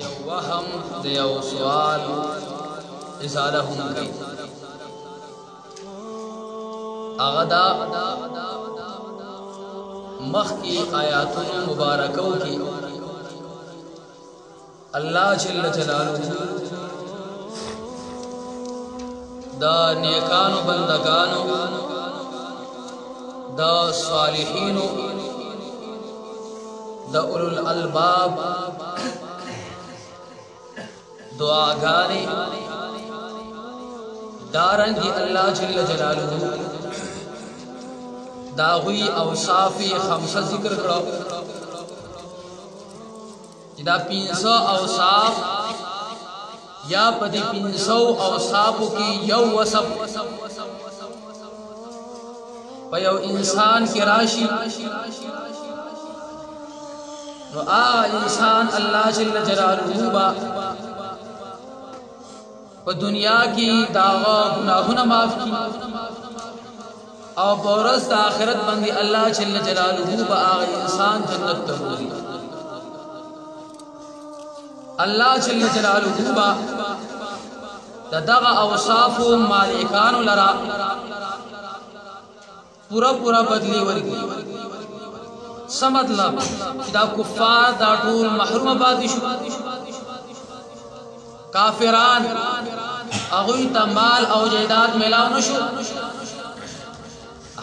یو وهم د یو سوال ازاله هم کوي هغه دا مخکې آیاتونو مبارکو کې الله جل جلاله دا نیکانو بندگانو دا صالحینو دا اولو الالباب دعاګانې دارنګي الله جل جلاله دا غوي اوصاف خمسه ذکر کړو چې دا 500 اوصاف یا پدې 500 اوصاف کې یو وصف په یو انسان کې راشي نو انسان الله جل جلاله با په دنیا کې داغه گناهونه معاف کړي او پورس د آخرت باندې الله جل جلاله با انسان جنت ته وري الله جل جلاله با دغه اوصاف مالکانو لرا پورا بدلی ورګي سمطلب دا کفار دا ټول محروم پاتې شو کافران هغوی ته مال او جیداد ملاو نشو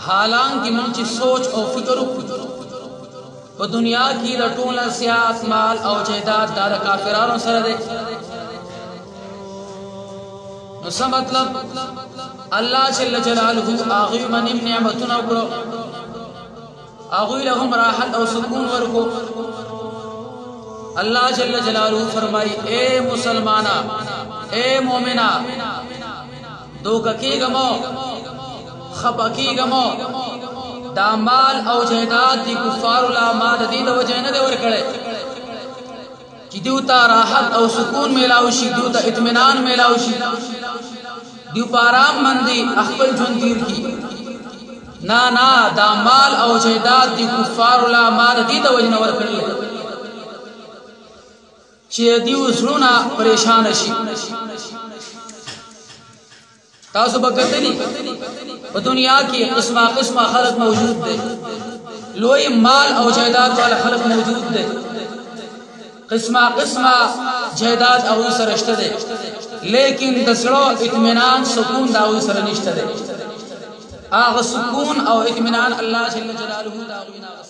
حالانکه موږ چې سوچ او فکر وکړو په دنیا کې د ټول سیاست مال او جیداد د کافرانو سره دی نو څه مطلب الله جل جلاله هغوی باندې نعمتونه وکړو هغوی لهم راحت او سکون ورکو اللہ جل جلالہ فرمائی اے مسلمانا اے مومنا دوککی گمو خپکی گمو دا مال او جہداد دی کفار الاماد دی دو وجہ دے ورکڑے چی دیو تا راحت او سکون میلاوشی دیو تا اطمینان میلاوشی دیو پارام مندی اخبر جن دیر کی نا دا مال او جہداد دی کفار الاماد دی دو وجہ ورکڑے چی دیو زلونا پریشان شي تاسو بکتنی په دنیا کې قسمه خلق موجود دي لوی مال او جائیداد والا خلق موجود دي قسمه جائیداد او سره شته دي لیکن د زړه اطمینان سکون دا او سره نشته دي هغه سکون او اطمینان الله جل جلاله دا غوښنه